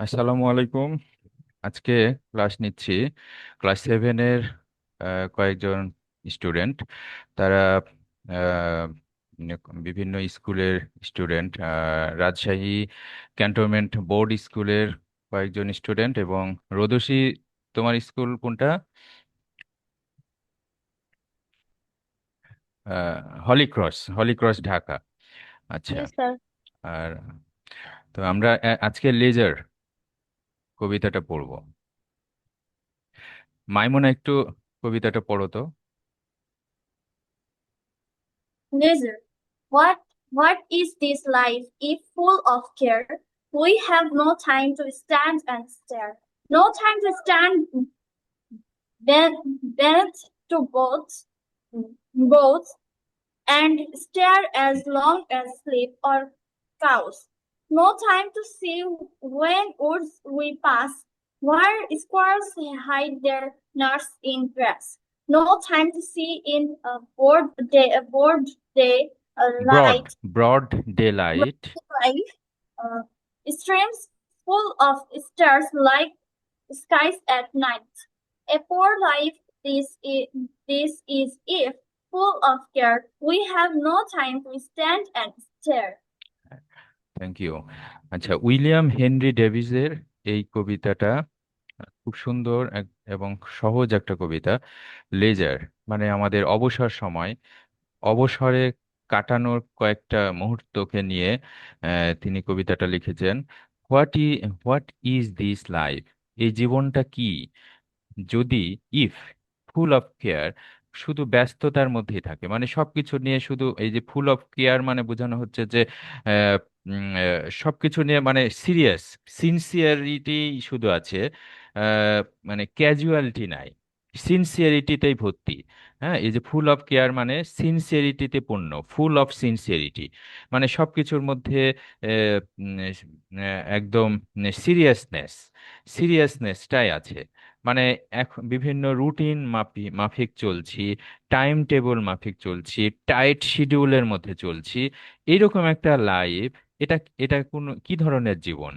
আসসালামু আলাইকুম। আজকে ক্লাস নিচ্ছি ক্লাস 7-এর কয়েকজন স্টুডেন্ট। তারা আহ, বিভিন্ন স্কুলের স্টুডেন্ট, রাজশাহী ক্যান্টনমেন্ট বোর্ড স্কুলের কয়েকজন স্টুডেন্ট এবং রোদসী, তোমার স্কুল কোনটা? Holy Cross, Holy Cross Dhaka. আচ্ছা। জি স্যার। আর তো আমরা আজকে লেজার কবিতাটা পড়বো। মাইমুনা, একটু কবিতাটা পড়ো তো। Leisure. What is this life if full of care? We have no time to stand and stare. No time to stand bent to both and stare as long as sleep or cows. No time to see when woods we pass, where squirrels hide their nuts in grass. No time to see in a board day broad light, broad daylight. light uh, streams full of stars like skies at night. A poor life this is if full of care. We have no time to stand and stare. Thank you. আচ্ছা, William Henry ডেভিসের এই কবিতাটা খুব সুন্দর এবং সহজ একটা কবিতা। Laser মানে আমাদের অবসর সময়, অবসরে কাটানোর কয়েকটা মুহূর্তকে নিয়ে তিনি কবিতাটা লিখেছেন। হোয়াট ইজ দিস লাইফ, এই জীবনটা কি যদি ইফ ফুল অফ কেয়ার, শুধু ব্যস্ততার মধ্যেই থাকে, মানে সবকিছু নিয়ে শুধু, এই যে ফুল অফ কেয়ার মানে বোঝানো হচ্ছে যে সবকিছু নিয়ে মানে সিরিয়াস, সিনসিয়ারিটি শুধু আছে, আহ, মানে ক্যাজুয়ালিটি নাই, সিনসিয়ারিটিতেই ভর্তি। হ্যাঁ, এই যে ফুল অফ কেয়ার মানে সিনসিয়ারিটিতে পূর্ণ, ফুল অফ সিনসিয়ারিটি মানে সবকিছুর মধ্যে একদম সিরিয়াসনেস, সিরিয়াসনেসটাই আছে। মানে এখন বিভিন্ন রুটিন মাফিক চলছি, টাইম টেবিল মাফিক চলছি, টাইট শিডিউলের মধ্যে চলছি, এইরকম একটা লাইফ। এটা এটা কোন কি ধরনের জীবন?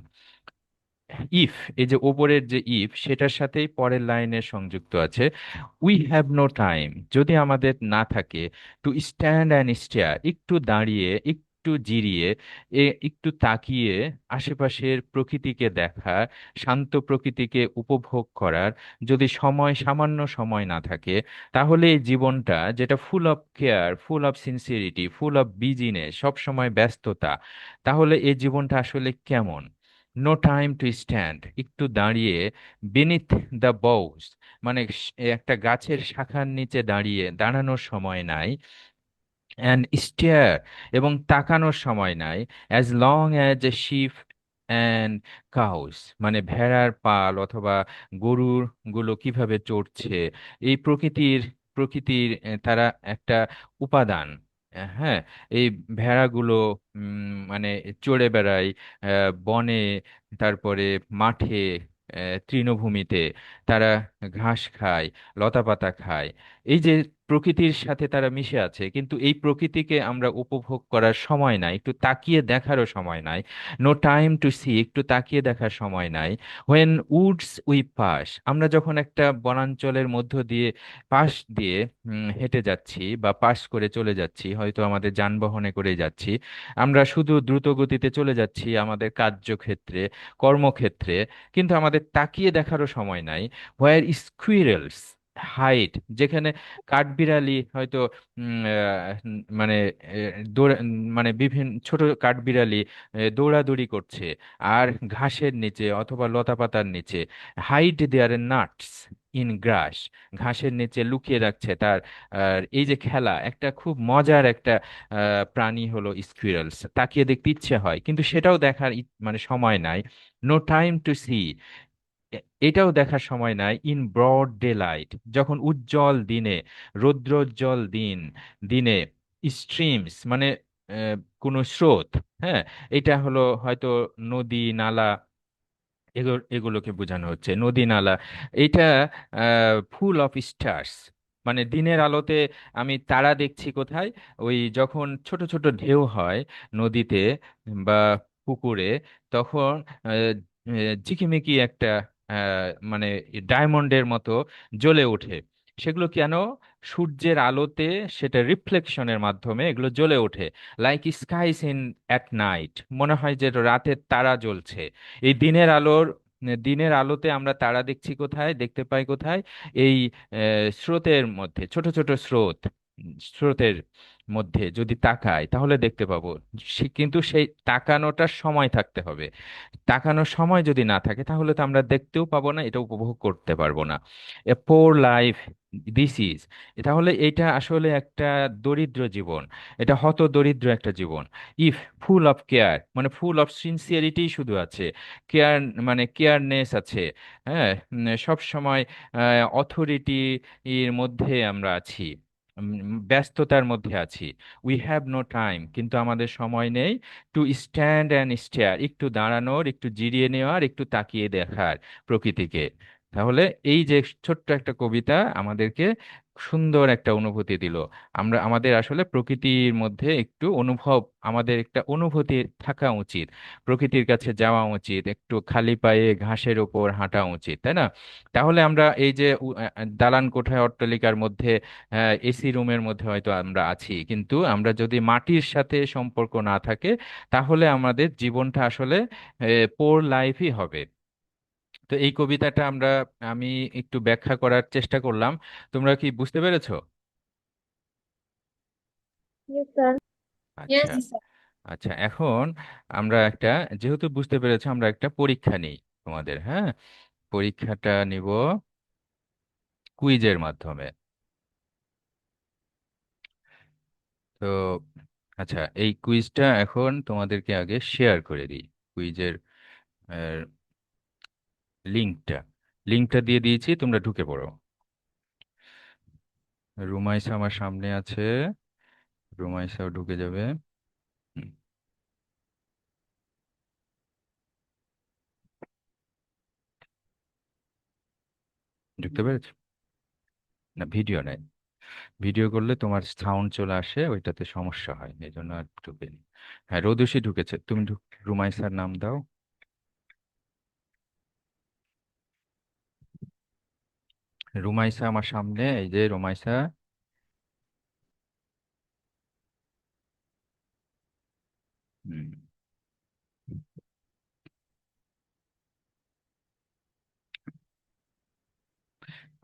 ইফ, এই যে ওপরের যে ইফ, সেটার সাথেই পরের লাইনের সংযুক্ত আছে উই হ্যাভ নো টাইম, যদি আমাদের না থাকে টু স্ট্যান্ড অ্যান্ড স্টেয়ার, একটু দাঁড়িয়ে, একটু জিরিয়ে, একটু তাকিয়ে আশেপাশের প্রকৃতিকে দেখার, শান্ত প্রকৃতিকে উপভোগ করার যদি সময়, সামান্য সময় না থাকে, তাহলে এই জীবনটা যেটা ফুল of care, full of sincerity, full of business, সব সময় ব্যস্ততা, তাহলে এই জীবনটা আসলে কেমন? নো টাইম টু স্ট্যান্ড, একটু দাঁড়িয়ে, বিনিথ দ্য বউস, মানে একটা গাছের শাখার নিচে দাঁড়িয়ে, দাঁড়ানোর সময় নাই, অ্যান্ড স্টেয়ার, এবং তাকানোর সময় নাই, as long as a ship and cows, মানে ভেড়ার পাল অথবা গরুর গুলো কিভাবে চড়ছে, এই প্রকৃতির তারা একটা উপাদান। হ্যাঁ, এই ভেড়াগুলো মানে চড়ে বেড়ায় বনে, তারপরে মাঠে, তৃণভূমিতে তারা ঘাস খায়, লতাপাতা খায়। এই যে প্রকৃতির সাথে তারা মিশে আছে, কিন্তু এই প্রকৃতিকে আমরা উপভোগ করার সময় নাই, একটু তাকিয়ে দেখারও সময় নাই। নো টাইম টু সি, একটু তাকিয়ে দেখার সময় নাই। হোয়েন উডস উই পাস, আমরা যখন একটা বনাঞ্চলের মধ্য দিয়ে, পাশ দিয়ে হেঁটে যাচ্ছি বা পাস করে চলে যাচ্ছি, হয়তো আমাদের যানবাহনে করে যাচ্ছি, আমরা শুধু দ্রুত গতিতে চলে যাচ্ছি আমাদের কার্যক্ষেত্রে, কর্মক্ষেত্রে, কিন্তু আমাদের তাকিয়ে দেখারও সময় নাই। হোয়ার স্কুইরেলস হাইট, যেখানে কাঠবিড়ালি হয়তো মানে মানে বিভিন্ন ছোট কাঠবিড়ালি দৌড়াদৌড়ি করছে আর ঘাসের নিচে অথবা লতাপাতার নিচে, হাইড দেয়ার নাটস ইন গ্রাস, ঘাসের নিচে লুকিয়ে রাখছে তার। আর এই যে খেলা, একটা খুব মজার একটা প্রাণী হলো স্কুইরলস, তাকিয়ে দেখতে ইচ্ছে হয় কিন্তু সেটাও দেখার মানে সময় নাই। নো টাইম টু সি, এটাও দেখার সময় নাই। ইন ব্রড ডে লাইট, যখন উজ্জ্বল দিনে, রৌদ্রোজ্জ্বল দিনে, স্ট্রিমস মানে কোনো স্রোত, হ্যাঁ, এটা হলো হয়তো নদী নালা, এগুলোকে বোঝানো হচ্ছে, নদী নালা। এটা ফুল অফ স্টার্স, মানে দিনের আলোতে আমি তারা দেখছি কোথায়? ওই যখন ছোট ছোট ঢেউ হয় নদীতে বা পুকুরে, তখন ঝিকিমিকি একটা মানে ডায়মন্ডের মতো জ্বলে ওঠে। সেগুলো কেন? সূর্যের আলোতে সেটা রিফ্লেকশনের মাধ্যমে এগুলো জ্বলে ওঠে। Like skies in at night, মনে হয় যে রাতের তারা জ্বলছে। এই দিনের আলোতে আমরা তারা দেখছি কোথায়, দেখতে পাই কোথায়? এই স্রোতের মধ্যে, ছোট ছোট স্রোত, স্রোতের মধ্যে যদি তাকাই তাহলে দেখতে পাবো। কিন্তু সেই তাকানোটার সময় থাকতে হবে। তাকানোর সময় যদি না থাকে তাহলে তো আমরা দেখতেও পাবো না, এটা উপভোগ করতে পারবো না। এ পোর লাইফ দিস ইজ, তাহলে এটা আসলে একটা দরিদ্র জীবন, এটা হত দরিদ্র একটা জীবন। ইফ ফুল অফ কেয়ার, মানে ফুল অফ সিনসিয়ারিটি শুধু আছে, কেয়ার মানে কেয়ারনেস আছে। হ্যাঁ, সব সময় অথরিটি এর মধ্যে আমরা আছি, ব্যস্ততার মধ্যে আছি। উই হ্যাভ নো টাইম, কিন্তু আমাদের সময় নেই টু স্ট্যান্ড অ্যান্ড স্টেয়ার, একটু দাঁড়ানোর, একটু জিরিয়ে নেওয়ার, একটু তাকিয়ে দেখার প্রকৃতিকে। তাহলে এই যে ছোট্ট একটা কবিতা আমাদেরকে সুন্দর একটা অনুভূতি দিল। আমরা আমাদের আসলে প্রকৃতির মধ্যে একটু অনুভব, আমাদের একটা অনুভূতি থাকা উচিত, প্রকৃতির কাছে যাওয়া উচিত, একটু খালি পায়ে ঘাসের ওপর হাঁটা উচিত, তাই না? তাহলে আমরা এই যে দালান কোঠায় অট্টালিকার মধ্যে, এসি রুমের মধ্যে হয়তো আমরা আছি, কিন্তু আমরা যদি মাটির সাথে সম্পর্ক না থাকে তাহলে আমাদের জীবনটা আসলে পোর লাইফই হবে। তো এই কবিতাটা আমি একটু ব্যাখ্যা করার চেষ্টা করলাম। তোমরা কি বুঝতে পেরেছো? Yes, sir. আচ্ছা। Yes, sir. আচ্ছা, এখন আমরা একটা, যেহেতু বুঝতে পেরেছো, আমরা একটা পরীক্ষা নিই তোমাদের। হ্যাঁ, পরীক্ষাটা নিব কুইজের মাধ্যমে। তো আচ্ছা, এই কুইজটা এখন তোমাদেরকে আগে শেয়ার করে দিই। কুইজের লিঙ্কটা লিঙ্কটা দিয়ে দিয়েছি, তোমরা ঢুকে পড়ো। রুমাইসা আমার সামনে আছে, রুমাইসাও ঢুকে যাবে। হুম, ঢুকতে পেরেছো? না, ভিডিও নেই। ভিডিও করলে তোমার সাউন্ড চলে আসে, ওইটাতে সমস্যা হয়, এই জন্য আর ঢুকেনি। হ্যাঁ, রোদুষি ঢুকেছে, তুমি রুমাইসার নাম দাও। রুমাইসা আমার সামনে, এই যে রুমাইসা। হুম,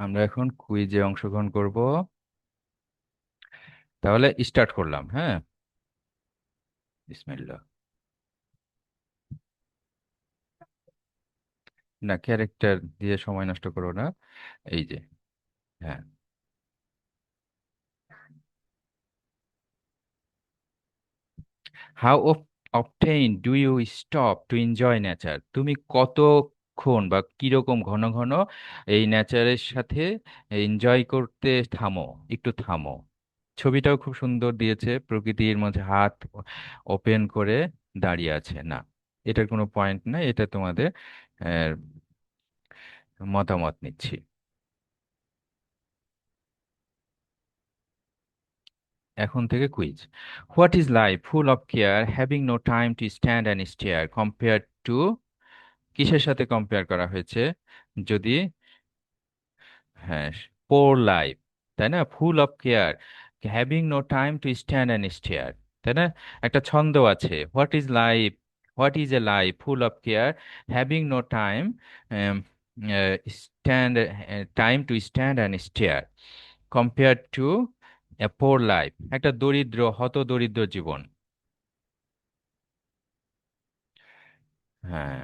আমরা এখন কুইজে অংশগ্রহণ করব। তাহলে স্টার্ট করলাম, হ্যাঁ। বিসমিল্লাহ। না, ক্যারেক্টার দিয়ে সময় নষ্ট করো না। এই যে, হ্যাঁ। How often do you stop to enjoy nature, তুমি কতক্ষণ বা কিরকম ঘন ঘন এই নেচারের সাথে এনজয় করতে থামো, একটু থামো। ছবিটাও খুব সুন্দর দিয়েছে, প্রকৃতির মধ্যে হাত ওপেন করে দাঁড়িয়ে আছে। না, এটার কোনো পয়েন্ট নাই, এটা তোমাদের আহ, মতামত নিচ্ছি। এখন থেকে quiz. What is life full of care having no time to stand and stare compare to, কিসের সাথে কম্পেয়ার করা হয়েছে? যদি, হ্যাঁ, পোর লাইফ, তাই না? Full of care having no time to stand and stare, তাই না? একটা ছন্দ আছে, what is life, what is a life full of care having no time stand time to stand and stare compare to a poor life, একটা দরিদ্র, হত দরিদ্র জীবন। হ্যাঁ,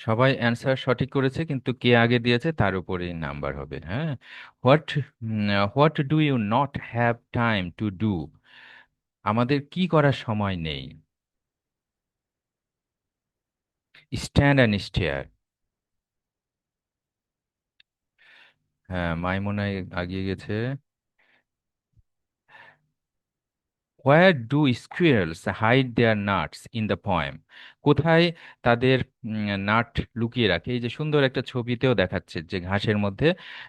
সবাই অ্যান্সার সঠিক করেছে, কিন্তু কে আগে দিয়েছে তার উপরেই নাম্বার হবে। হ্যাঁ, what what do you not have time to do, আমাদের কি করার সময় নেই? Stand and stare. হ্যাঁ, মাইমুনাই আগিয়ে গেছে। Where do squirrels hide their nuts in the poem? কোথায় তাদের নাট লুকিয়ে রাখে? এই যে সুন্দর একটা ছবিতেও দেখাচ্ছে যে ঘাসের মধ্যে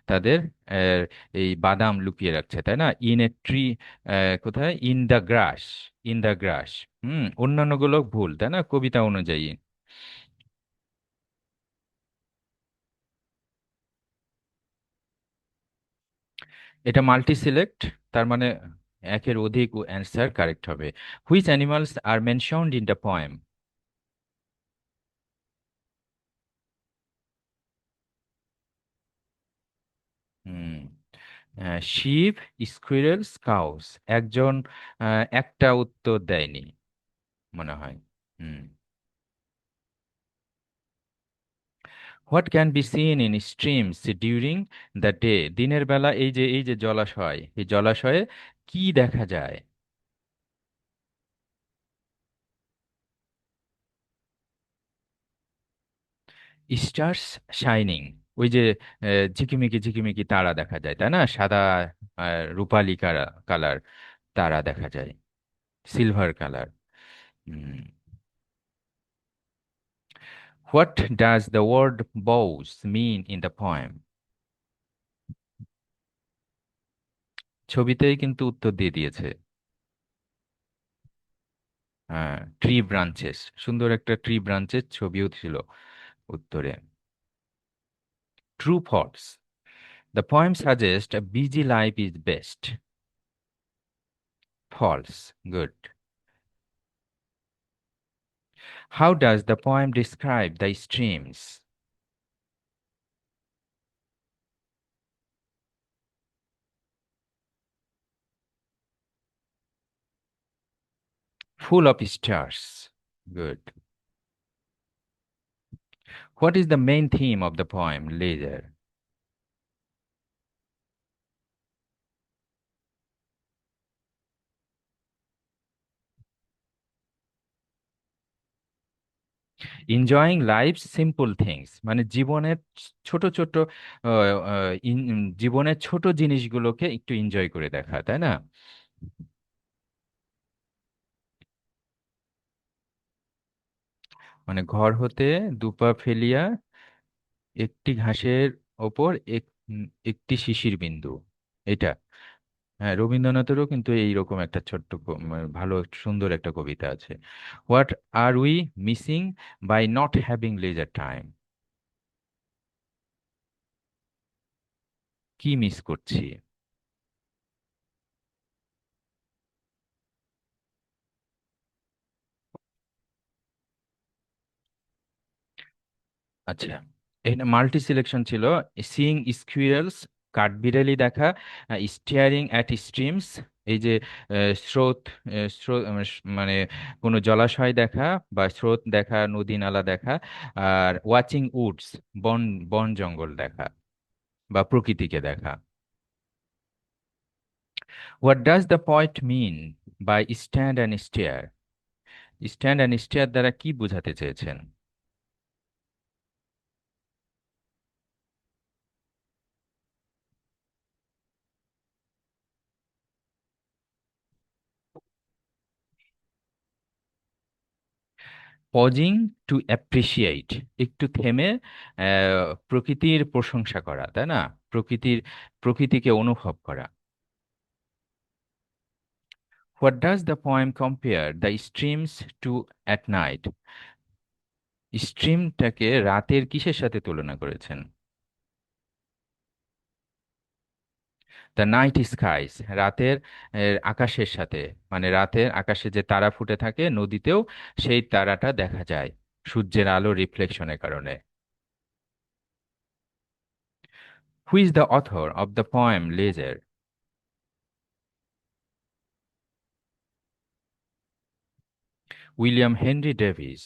তাদের আহ, এই বাদাম লুকিয়ে রাখছে, তাই না? ইন এ ট্রি, কোথায়? In the grass, in the grass. অন্যান্যগুলো ভুল, তাই না, কবিতা অনুযায়ী। এটা মাল্টি সিলেক্ট, তার মানে একের অধিক অ্যান্সার কারেক্ট হবে। Which animals are mentioned in the poem? Hmm, sheep, squirrels, cows. একজন একটা উত্তর দেয়নি মনে হয়। Hmm. What can be seen in streams during the day? দিনের বেলা এই যে জলাশয়, এই জলাশয়ে কি দেখা যায়? স্টার্স শাইনিং, ওই যে ঝিকিমিকি ঝিকিমিকি তারা দেখা যায়, তাই না? সাদা রূপালি কালার তারা দেখা যায়, silver colour. What does the word bows mean in the poem? ছবিতেই কিন্তু উত্তর দিয়ে দিয়েছে। হ্যাঁ, ট্রি ব্রাঞ্চেস, সুন্দর একটা ট্রি ব্রাঞ্চের ছবিও ছিল উত্তরে। True false? The poem suggests a busy life is best. False. Good. How does the poem describe the streams? Full of stars. Good. What is the main theme of the poem, Leisure? Enjoying life simple things, মানে জীবনের ছোট ছোট জীবনের ছোট জিনিসগুলোকে একটু enjoy করে দেখা, তাই না? মানে ঘর হতে দুপা ফেলিয়া একটি ঘাসের ওপর একটি শিশির বিন্দু, এটা। হ্যাঁ, রবীন্দ্রনাথেরও কিন্তু এইরকম একটা ছোট্ট মানে ভালো সুন্দর একটা কবিতা আছে। What are we missing by not having leisure time? কি মিস করছি? আচ্ছা, এখানে মাল্টি সিলেকশন ছিল। সিইং স্কুইরেলস, কাঠবিড়ালি দেখা, স্টিয়ারিং অ্যাট স্ট্রিমস, এই যে স্রোত, স্রোত মানে কোনো জলাশয় দেখা বা স্রোত দেখা, নদী নালা দেখা, আর ওয়াচিং উডস, বন বন জঙ্গল দেখা বা প্রকৃতিকে দেখা। What does the poet mean by stand and stare? Stand and stare দ্বারা কি বোঝাতে চেয়েছেন? পজিং টু অ্যাপ্রিসিয়েট, একটু থেমে প্রকৃতির প্রশংসা করা, তাই না? প্রকৃতিকে অনুভব করা। What does the poem compare the streams to at night? স্ট্রিমটাকে রাতের কিসের সাথে তুলনা করেছেন? দ্য নাইট স্কাইস, রাতের আকাশের সাথে, মানে রাতের আকাশে যে তারা ফুটে থাকে নদীতেও সেই তারাটা দেখা যায় সূর্যের আলো রিফ্লেকশনের কারণে। Who is the author of the poem leisure? William Henry Davis.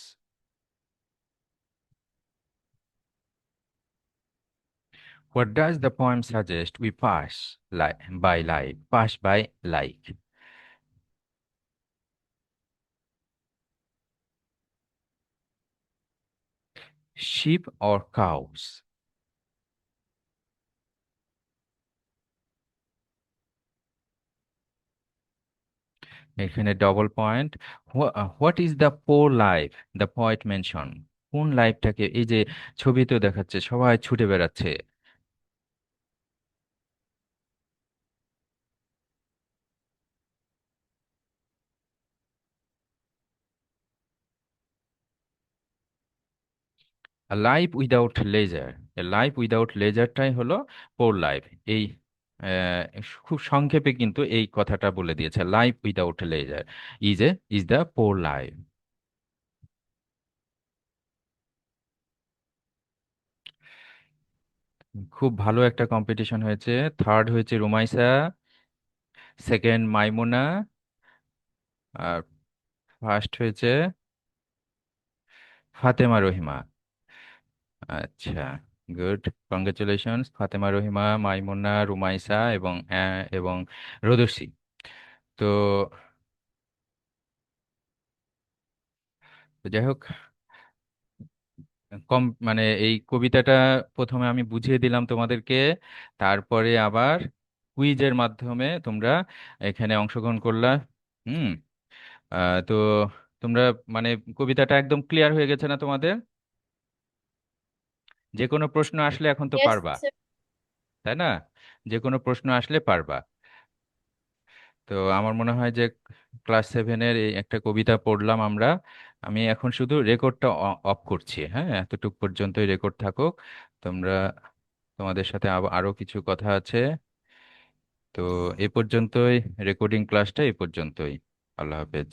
What does the poem suggest we pass by like? Pass by like. Sheep or cows? এখানে double point. What is the poor life the poet mention? কোন লাইফটাকে, এই যে ছবিতেও দেখাচ্ছে সবাই ছুটে বেড়াচ্ছে। Life without leisure, life without লেজারটাই হলো পোর লাইফ। এই খুব সংক্ষেপে কিন্তু এই কথাটা বলে দিয়েছে, life without leisure is the poor life. খুব ভালো একটা কম্পিটিশন হয়েছে। থার্ড হয়েছে রুমাইসা, সেকেন্ড মাইমুনা, আর ফার্স্ট হয়েছে ফাতেমা রহিমা। আচ্ছা, গুড, কংগ্রেচুলেশনস ফাতেমা রহিমা, মাইমুনা, রুমাইসা এবং রোদসী। তো তো যাই হোক, মানে এই কবিতাটা প্রথমে আমি বুঝিয়ে দিলাম তোমাদেরকে, তারপরে আবার কুইজের মাধ্যমে তোমরা এখানে অংশগ্রহণ করলা। হুম। তো তোমরা মানে কবিতাটা একদম ক্লিয়ার হয়ে গেছে না তোমাদের? যে কোনো প্রশ্ন আসলে এখন তো Yes, পারবা, sir. তাই না? যে কোনো প্রশ্ন আসলে পারবা। তো আমার মনে হয় যে ক্লাস সেভেনের এই একটা কবিতা পড়লাম আমরা। আমি এখন শুধু রেকর্ডটা অফ করছি, হ্যাঁ, এতটুক পর্যন্তই রেকর্ড থাকুক। তোমরা, তোমাদের সাথে আরো কিছু কথা আছে। তো এ পর্যন্তই, রেকর্ডিং ক্লাসটা এ পর্যন্তই। আল্লাহ হাফেজ।